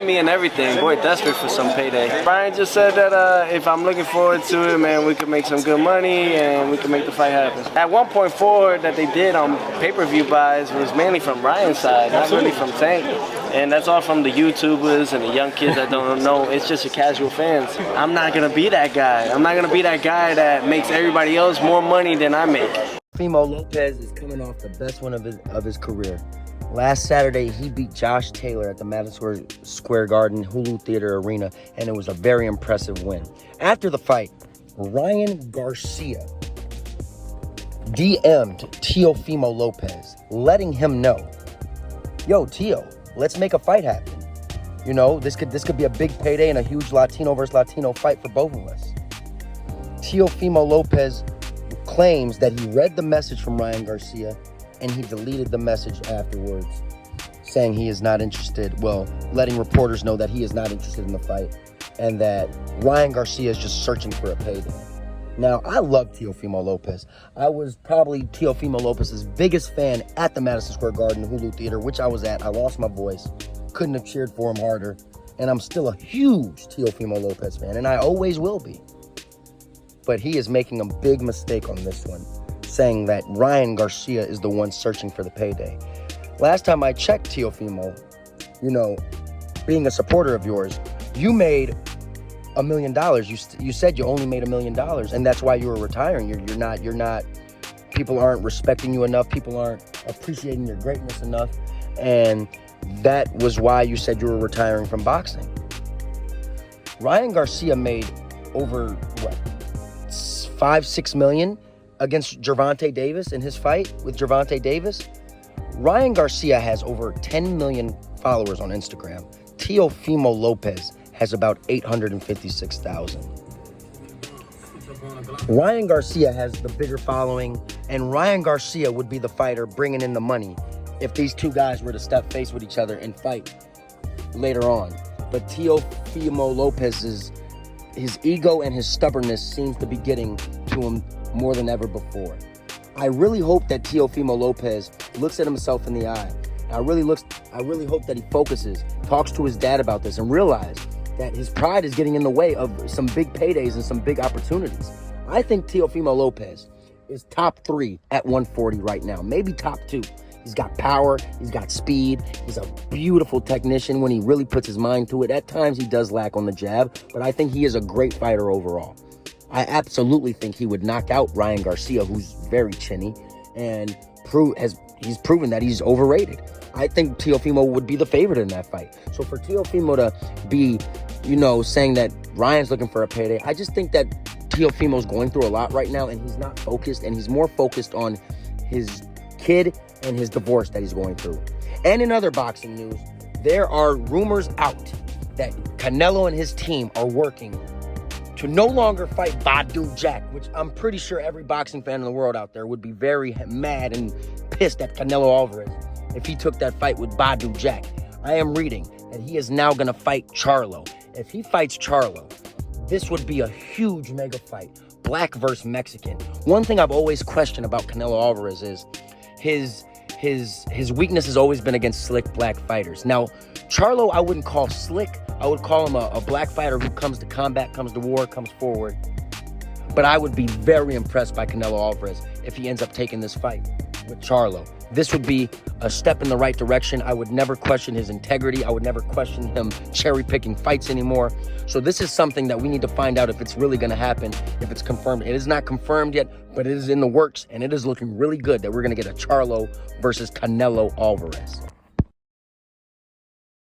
me and everything. Boy, desperate for some payday. Brian just said that if I'm looking forward to it, man, we could make some good money and we could make the fight happen. At 1.4 that they did on pay-per-view buys was mainly from Ryan's side, not really from Tank. And that's all from the YouTubers and the young kids that don't know. It's just your casual fans. I'm not gonna be that guy. I'm not gonna be that guy that makes everybody else more money than I make. Teofimo Lopez is coming off the best one of his career. Last Saturday, he beat Josh Taylor at the Madison Square Garden Hulu Theater Arena, and it was a very impressive win. After the fight, Ryan Garcia DM'd Teofimo Lopez, letting him know, yo, Teo, let's make a fight happen. You know, this could be a big payday and a huge Latino versus Latino fight for both of us. Teofimo Lopez claims that he read the message from Ryan Garcia and he deleted the message afterwards, saying he is not interested, well, letting reporters know that he is not interested in the fight and that Ryan Garcia is just searching for a payday. Now, I love Teofimo Lopez. I was probably Teofimo Lopez's biggest fan at the Madison Square Garden Hulu Theater, which I was at. I lost my voice. Couldn't have cheered for him harder. And I'm still a huge Teofimo Lopez fan, and I always will be. But he is making a big mistake on this one, saying that Ryan Garcia is the one searching for the payday. Last time I checked, Teofimo, you know, being a supporter of yours, you made $1 million. You said you only made $1 million, and that's why you were retiring. You're not. People aren't respecting you enough. People aren't appreciating your greatness enough, and that was why you said you were retiring from boxing. Ryan Garcia made over what, $5-6 million against Gervonta Davis in his fight with Gervonta Davis. Ryan Garcia has over 10 million followers on Instagram. Teofimo Lopez has about 856,000. Ryan Garcia has the bigger following, and Ryan Garcia would be the fighter bringing in the money if these two guys were to step face with each other and fight later on. But Teofimo Lopez's his ego and his stubbornness seems to be getting to him more than ever before. I really hope that Teofimo Lopez looks at himself in the eye. I really hope that he focuses, talks to his dad about this, and realizes that his pride is getting in the way of some big paydays and some big opportunities. I think Teofimo Lopez is top 3 at 140 right now, maybe top 2. He's got power, he's got speed, he's a beautiful technician when he really puts his mind to it. At times he does lack on the jab, but I think he is a great fighter overall. I absolutely think he would knock out Ryan Garcia, who's very chinny, and he's proven that he's overrated. I think Teofimo would be the favorite in that fight. So for Teofimo to be, you know, saying that Ryan's looking for a payday, I just think that Teofimo's going through a lot right now, and he's not focused, and he's more focused on his kid and his divorce that he's going through. And in other boxing news, there are rumors out that Canelo and his team are working to no longer fight Badou Jack, which I'm pretty sure every boxing fan in the world out there would be very mad and pissed at Canelo Alvarez if he took that fight with Badou Jack. I am reading that he is now going to fight Charlo. If he fights Charlo, this would be a huge mega fight. Black versus Mexican. One thing I've always questioned about Canelo Alvarez is his weakness has always been against slick black fighters. Now, Charlo I wouldn't call slick. I would call him a black fighter who comes to combat, comes to war, comes forward. But I would be very impressed by Canelo Alvarez if he ends up taking this fight with Charlo. This would be a step in the right direction. I would never question his integrity. I would never question him cherry-picking fights anymore. So this is something that we need to find out if it's really going to happen, if it's confirmed. It is not confirmed yet, but it is in the works, and it is looking really good that we're going to get a Charlo versus Canelo Alvarez.